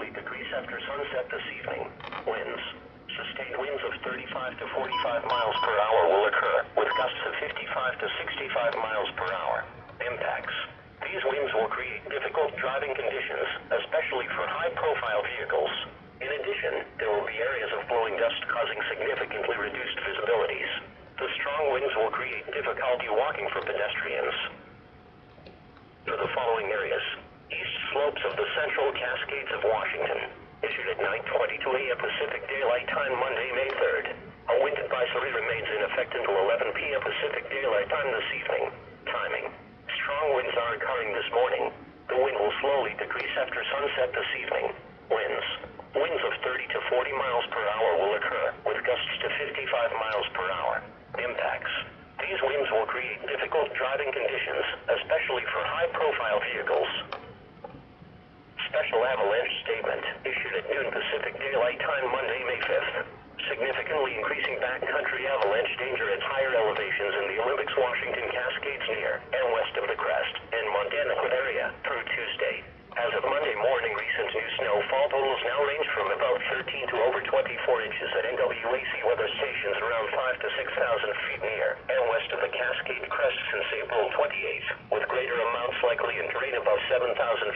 slowly decrease after sunset this evening. Winds. Sustained winds of 35 to 45 miles per hour will occur, with gusts of 55 to 65 miles per hour. Impacts. These winds will create difficult driving conditions, especially for high-profile vehicles. In addition, there will be areas of blowing dust causing significantly reduced visibilities. The strong winds will create difficulty walking for pedestrians. For the following areas: east slopes of the Central Cascades of Washington. Issued at 9:22 a.m. Pacific Daylight Time Monday, May 3rd. A wind advisory remains in effect until 11 p.m. Pacific Daylight Time this evening. Timing. Strong winds are occurring this morning. The wind will slowly decrease after sunset this evening. Winds. Winds of 30 to 40 miles per hour will occur, with gusts to 55 miles per hour. Impacts. These winds will create difficult driving conditions, especially for high-profile vehicles. Special avalanche statement, issued at noon Pacific Daylight Time Monday, May 5th. Significantly increasing backcountry avalanche danger at higher elevations in the Olympics Washington Cascades near and west of the Crest and Montana area through Tuesday. As of Monday morning, recent new snowfall totals now range from about 13 to over 24 inches at NWAC weather stations around 5 to 6,000 feet near and west of the Cascade Crest since April 28th, with greater amounts likely in terrain above 7,000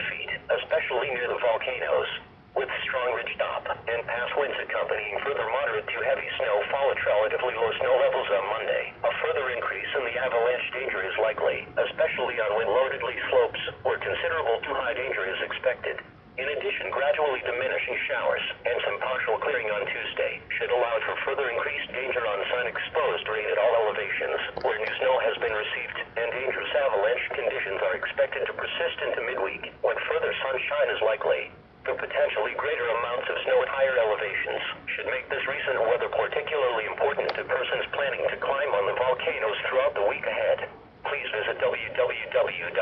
feet, especially near the volcanoes. With strong ridge top and pass winds accompanying further moderate to heavy snowfall at relatively low snow levels on Monday, a further increase in the avalanche danger is likely, especially on wind-loaded lee slopes, where considerable too high danger is expected. In addition, gradually diminishing showers and some partial clearing on Tuesday should allow for further increased danger on sun-exposed terrain at all elevations, where new snow has been received, and dangerous avalanche conditions are expected to persist into midweek, when further sunshine is likely. The potentially greater amounts of snow at higher elevations should make this recent weather particularly important to persons planning to climb on the volcanoes throughout the week ahead. Please visit www.nwac.us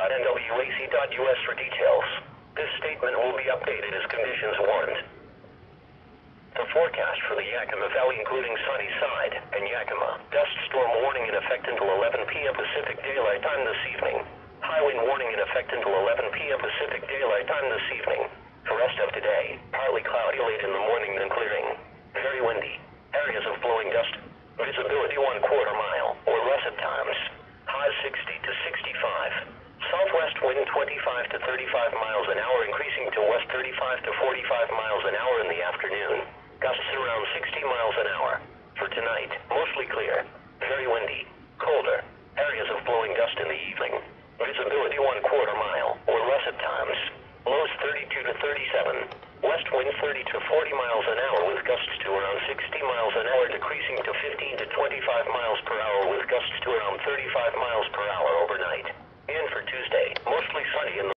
for details. This statement will be updated as conditions warrant. The forecast for the Yakima Valley, including Sunnyside and Yakima. Dust storm warning in effect until 11 p.m. Pacific Daylight Time this evening. High wind warning in effect until 11 p.m. Pacific Daylight Time this evening. For rest of today, partly cloudy late in the morning, then clearing. Very windy. Areas of blowing dust. Visibility 1/4 mile or less at times. Highs 60 to 65. Southwest wind 25 to 35 miles an hour, increasing to west 35 to 45 miles an hour in the afternoon. Gusts around 60 miles an hour. For tonight, mostly clear. Very windy. Colder. Areas of blowing dust in the evening. Visibility 1/4 mile or less at times. Lows 32 to 37. West wind 30 to 40 miles an hour with gusts to around 60 miles an hour, decreasing to 15 to 25 miles per hour with gusts to around 35 miles per hour overnight. And for Tuesday, mostly sunny in the